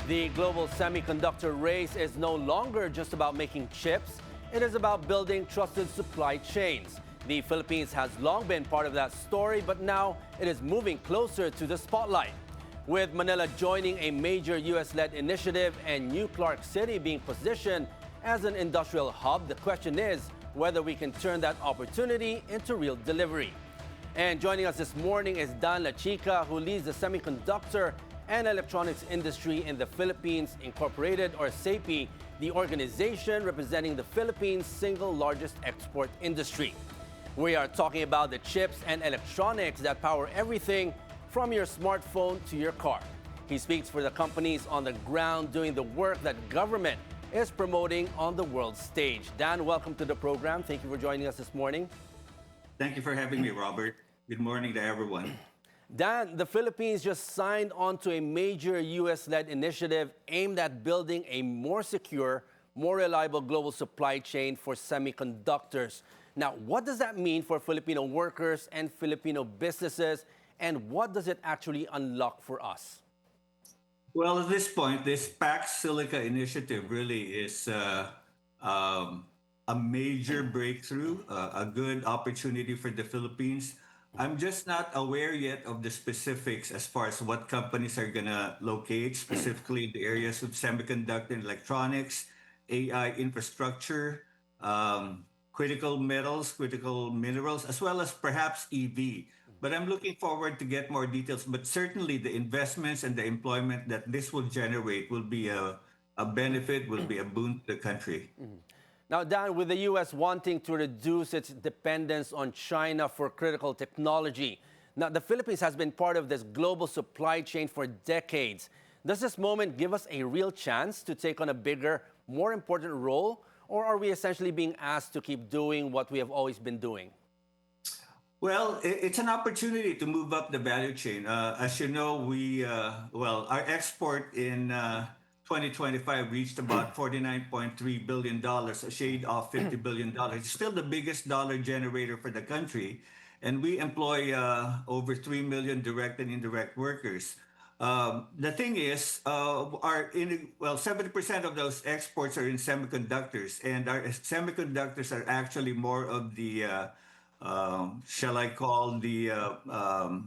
The global semiconductor race is no longer just about making chips. It is about building trusted supply chains. The Philippines has long been part of that story, but now it is moving closer to the spotlight. With Manila joining a major U.S.-led initiative and New Clark City being positioned as an industrial hub, the question is whether we can turn that opportunity into real delivery. And joining us this morning is Dan Lachica, who leads the Semiconductor and Electronics Industry in the Philippines Incorporated, or SEIPI, the organization representing the Philippines' single largest export industry. We are talking about the chips and electronics that power everything from your smartphone to your car. He speaks for the companies on the ground doing the work that government is promoting on the world stage. Dan, welcome to the program. Thank you for joining us this morning. Thank you for having me, Robert. Good morning to everyone. Dan, the Philippines just signed on to a major U.S.-led initiative aimed at building a more secure, more reliable global supply chain for semiconductors. Now, what does that mean for Filipino workers and Filipino businesses, and what does it actually unlock for us? Well, at this point, this Pax Silica initiative really is a major breakthrough, a good opportunity for the Philippines. I'm just not aware yet of the specifics as far as what companies are going to locate, specifically in the areas of semiconductor and electronics, AI infrastructure, critical metals, critical minerals, as well as perhaps EV. But I'm looking forward to get more details. But certainly the investments and the employment that this will generate will be a benefit, will be a boon to the country. Now, Dan, with the U.S. wanting to reduce its dependence on China for critical technology, now the Philippines has been part of this global supply chain for decades. Does this moment give us a real chance to take on a bigger, more important role, or are we essentially being asked to keep doing what we have always been doing? Well, it's an opportunity to move up the value chain. As you know, our export in 2025 reached about $49.3 billion, a shade off $50 billion. It's still the biggest dollar generator for the country, and we employ over 3 million direct and indirect workers. The thing is, 70% of those exports are in semiconductors, and our semiconductors are actually more of the shall I call the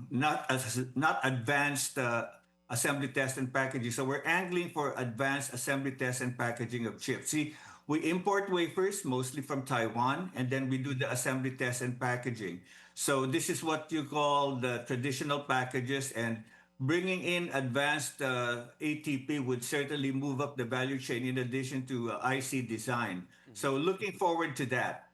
not advanced assembly, test, and packaging. So we're angling for advanced assembly, test, and packaging of chips. See, we import wafers mostly from Taiwan, and then we do the assembly, test, and packaging. So this is what you call the traditional packages, and bringing in advanced ATP would certainly move up the value chain in addition to IC design. So looking forward to that.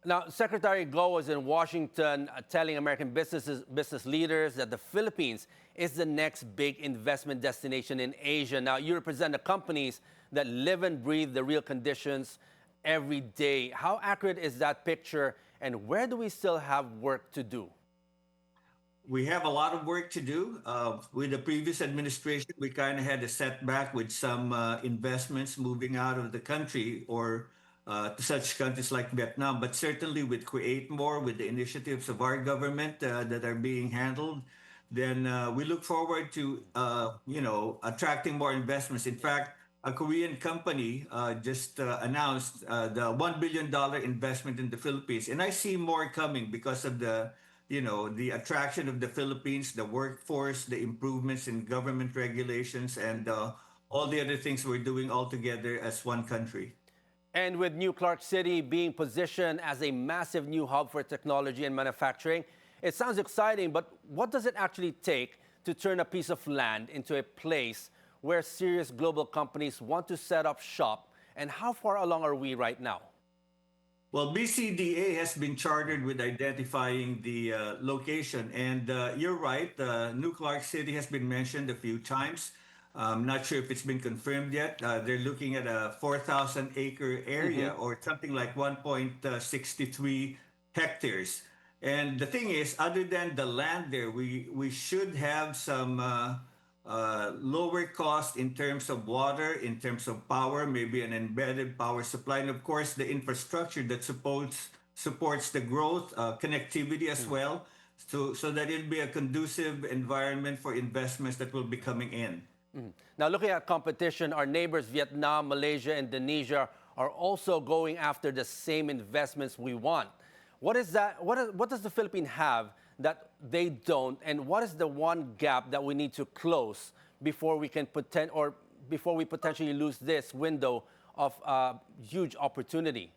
Now, Secretary Go was in Washington telling American business leaders that the Philippines is the next big investment destination in Asia. Now, you represent the companies that live and breathe the real conditions every day. How accurate is that picture, and where do we still have work to do? We have a lot of work to do. With the previous administration, we kind of had a setback with some investments moving out of the country or to such countries like Vietnam, but certainly with Create More, with the initiatives of our government that are being handled, then we look forward to attracting more investments. In fact, a Korean company just announced the $1 billion investment in the Philippines, and I see more coming because of the attraction of the Philippines, the workforce, the improvements in government regulations, and all the other things we're doing all together as one country. And with New Clark City being positioned as a massive new hub for technology and manufacturing, it sounds exciting, but what does it actually take to turn a piece of land into a place where serious global companies want to set up shop, and how far along are we right now? Well, BCDA has been chartered with identifying the location, and you're right, New Clark City has been mentioned a few times. I'm not sure if it's been confirmed yet. They're looking at a 4,000-acre area or something like 1.63 hectares. And the thing is, other than the land there, we should have some lower cost in terms of water, in terms of power, maybe an embedded power supply, and of course the infrastructure that supports the growth, connectivity as well, so that it'll be a conducive environment for investments that will be coming in. Now, looking at competition, our neighbors Vietnam, Malaysia, Indonesia are also going after the same investments we want. What is that? What does the Philippines have that they don't, and what is the one gap that we need to close before we can before we potentially lose this window of huge opportunity?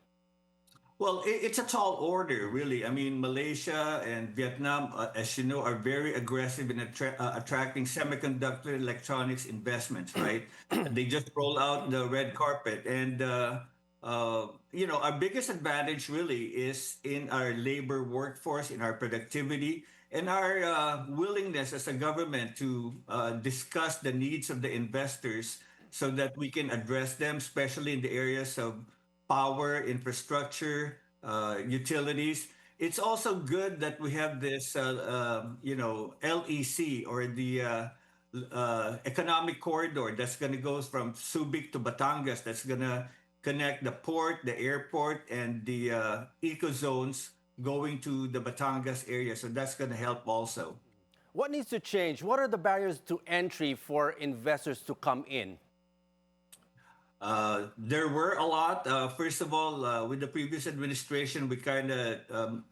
Well, it's a tall order, really. I mean, Malaysia and Vietnam, as you know, are very aggressive in attracting semiconductor electronics investments, right? They just roll out the red carpet. And, our biggest advantage really is in our labor workforce, in our productivity, and our willingness as a government to discuss the needs of the investors so that we can address them, especially in the areas of power, infrastructure, utilities. It's also good that we have this, LEC or the economic corridor that's going to go from Subic to Batangas. That's going to connect the port, the airport, and the eco zones going to the Batangas area. So that's going to help also. What needs to change? What are the barriers to entry for investors to come in? There were a lot. First of all, with the previous administration, we kind of,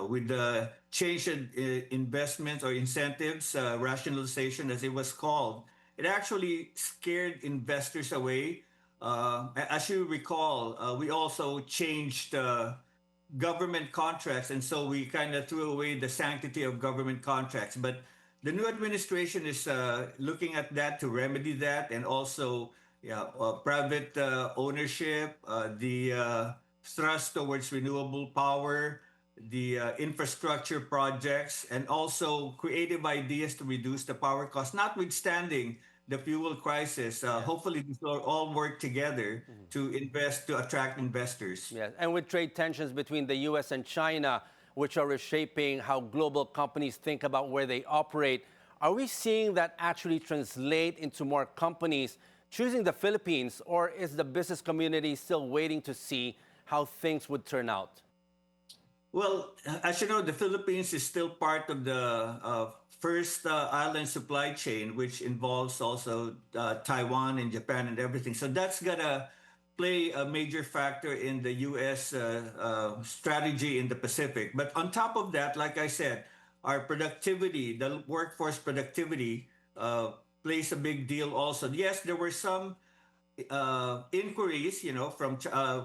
with the change in investments or incentives, rationalization as it was called, it actually scared investors away. As you recall, we also changed government contracts, and so we kind of threw away the sanctity of government contracts. But the new administration is looking at that to remedy that, and also private ownership, the thrust towards renewable power, the infrastructure projects, and also creative ideas to reduce the power cost, notwithstanding the fuel crisis. Hopefully, these will all work together to attract investors. Yes, and with trade tensions between the U.S. and China, which are reshaping how global companies think about where they operate, are we seeing that actually translate into more companies choosing the Philippines, or is the business community still waiting to see how things would turn out? Well, as you know, the Philippines is still part of the first island supply chain, which involves also Taiwan and Japan and everything. So that's going to play a major factor in the U.S. Strategy in the Pacific. But on top of that, like I said, our productivity, the workforce productivity, plays a big deal also. Yes, there were some inquiries, from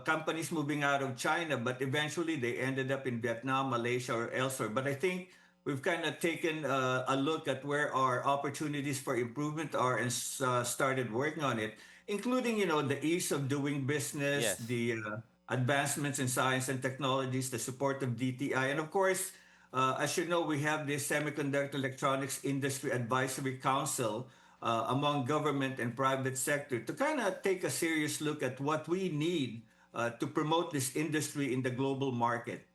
companies moving out of China, but eventually they ended up in Vietnam, Malaysia, or elsewhere. But I think we've kind of taken a look at where our opportunities for improvement are and started working on it, including, the ease of doing business, Yes. the advancements in science and technologies, the support of DTI, and of course, as you know, we have this Semiconductor Electronics Industry Advisory Council among government and private sector to kind of take a serious look at what we need to promote this industry in the global market.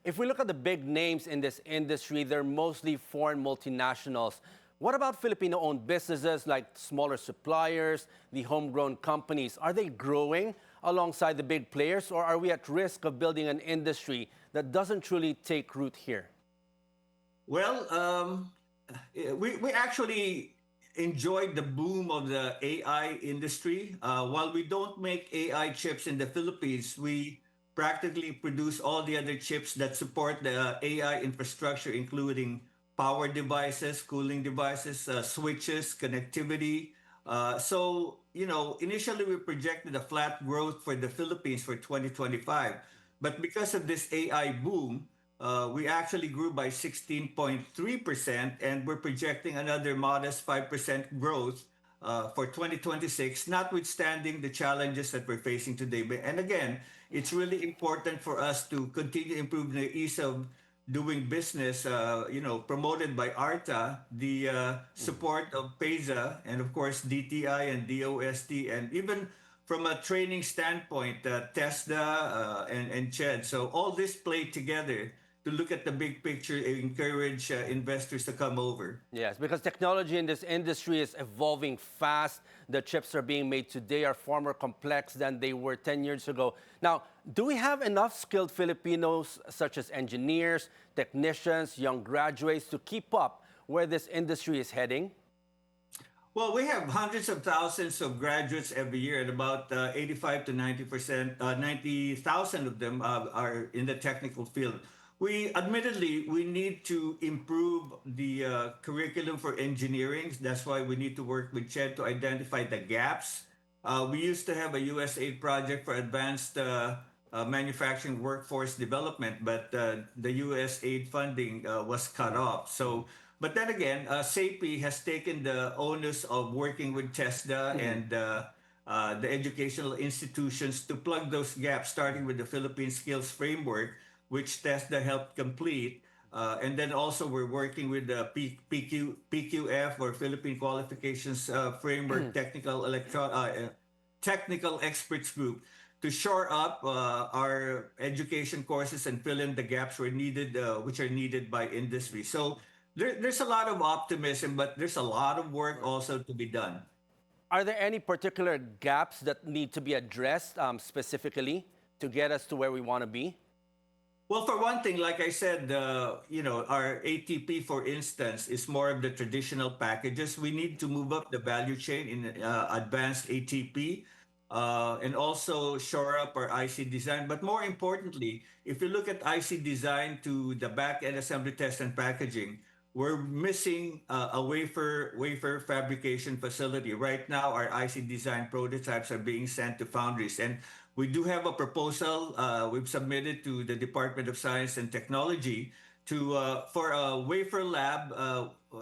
If we look at the big names in this industry, they're mostly foreign multinationals. What about Filipino-owned businesses like smaller suppliers, the homegrown companies? Are they growing alongside the big players, or are we at risk of building an industry that doesn't truly take root here? Well, we actually enjoyed the boom of the AI industry. While we don't make AI chips in the Philippines, we practically produce all the other chips that support the AI infrastructure, including power devices, cooling devices, switches, connectivity. Initially we projected a flat growth for the Philippines for 2025. But because of this AI boom, we actually grew by 16.3%, and we're projecting another modest 5% growth for 2026, notwithstanding the challenges that we're facing today. And again, it's really important for us to continue improving the ease of doing business, promoted by ARTA, the support of PEZA, and of course DTI and DOST, and even from a training standpoint, TESDA and CHED. So all this played together to look at the big picture and encourage investors to come over. Yes, because technology in this industry is evolving fast. The chips are being made today are far more complex than they were 10 years ago. Now, do we have enough skilled Filipinos, such as engineers, technicians, young graduates, to keep up where this industry is heading? Well, we have hundreds of thousands of graduates every year, and about 85 to 90%, 90,000 of them are in the technical field. Admittedly, we need to improve the curriculum for engineering. That's why we need to work with CHED to identify the gaps. We used to have a USAID project for advanced manufacturing workforce development, but the USAID funding was cut off. So, but then again, SEIPI has taken the onus of working with TESDA and the educational institutions to plug those gaps, starting with the Philippine Skills Framework, which TESDA helped complete. And then also we're working with the PQF, or Philippine Qualifications Framework Technical Experts Group, to shore up our education courses and fill in the gaps where needed, which are needed by industry. So there's a lot of optimism, but there's a lot of work also to be done. Are there any particular gaps that need to be addressed specifically to get us to where we want to be? Well, for one thing, like I said, our ATP, for instance, is more of the traditional packages. We need to move up the value chain in advanced ATP, and also shore up our IC design. But more importantly, if you look at IC design to the back end assembly, test, and packaging, we're missing a wafer fabrication facility. Right now, our IC design prototypes are being sent to foundries, and we do have a proposal we've submitted to the Department of Science and Technology for a wafer lab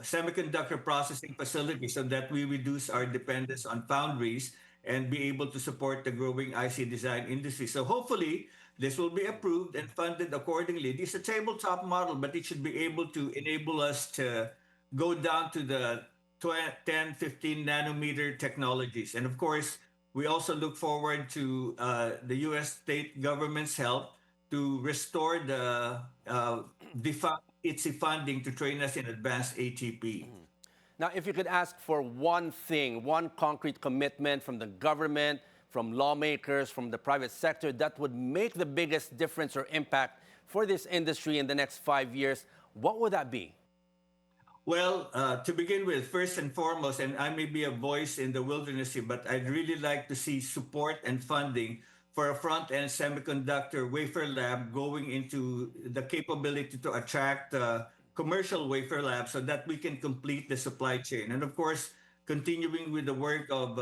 semiconductor processing facility, so that we reduce our dependence on foundries and be able to support the growing IC design industry. So hopefully this will be approved and funded accordingly. This is a tabletop model, but it should be able to enable us to go down to the 10, 15 nanometer technologies. And of course, we also look forward to the U.S. state government's help to restore the ITSI funding to train us in advanced ATP. Now, if you could ask for one thing, one concrete commitment from the government, from lawmakers, from the private sector, that would make the biggest difference or impact for this industry in the next 5 years, what would that be? Well, to begin with, first and foremost, and I may be a voice in the wilderness here, but I'd really like to see support and funding for a front-end semiconductor wafer lab going into the capability to attract commercial wafer labs, so that we can complete the supply chain. And of course, continuing with the work of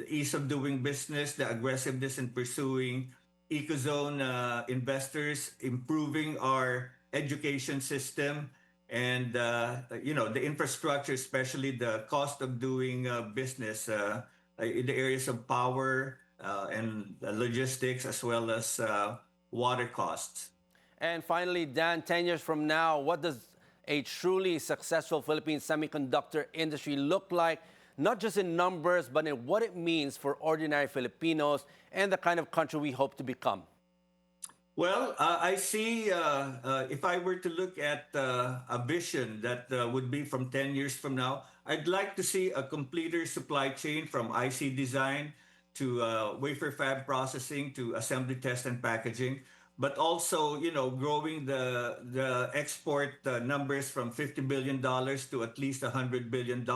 ease of doing business, the aggressiveness in pursuing ecozone investors, improving our education system, and the infrastructure, especially the cost of doing business in the areas of power and logistics, as well as water costs. And finally, Dan, 10 years from now, what does a truly successful Philippine semiconductor industry look like, not just in numbers, but in what it means for ordinary Filipinos and the kind of country we hope to become? Well, I see, if I were to look at a vision that would be from 10 years from now, I'd like to see a completer supply chain from IC design to wafer fab processing to assembly, test, and packaging. But also, growing the export numbers from $50 billion to at least $100 billion,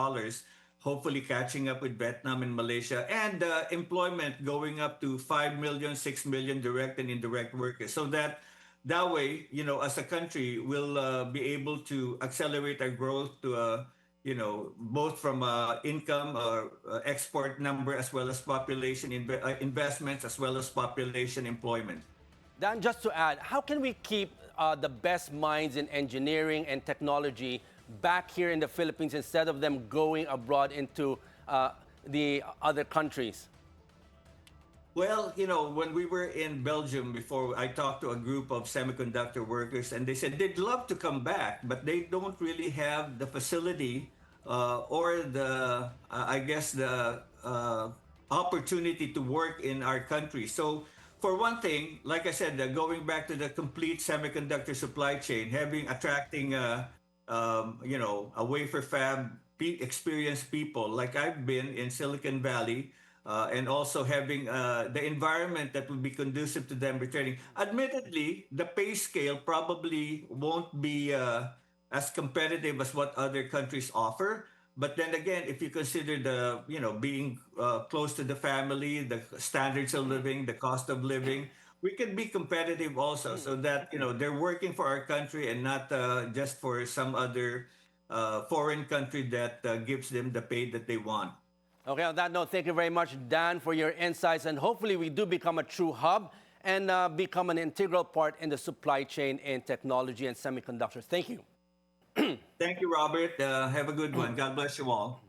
hopefully catching up with Vietnam and Malaysia, and employment going up to 5 million, 6 million direct and indirect workers. So that way, as a country, we'll be able to accelerate our growth to, both from income or export number, as well as population investments, as well as population employment. Dan, just to add, how can we keep the best minds in engineering and technology back here in the Philippines instead of them going abroad into the other countries? Well, when we were in Belgium before, I talked to a group of semiconductor workers, and they said they'd love to come back, but they don't really have the facility or the, I guess, the opportunity to work in our country. So for one thing, like I said, going back to the complete semiconductor supply chain, attracting a wafer fab experienced people, like I've been in Silicon Valley, and also having the environment that will be conducive to them returning. Admittedly, the pay scale probably won't be as competitive as what other countries offer, But then again, if you consider the, being close to the family, the standards of living, the cost of living, we can be competitive also, so that, they're working for our country and not just for some other foreign country that gives them the pay that they want. Okay, on that note, thank you very much, Dan, for your insights. And hopefully we do become a true hub and become an integral part in the supply chain in technology and semiconductors. Thank you. Thank you, Robert. Have a good one. God bless you all.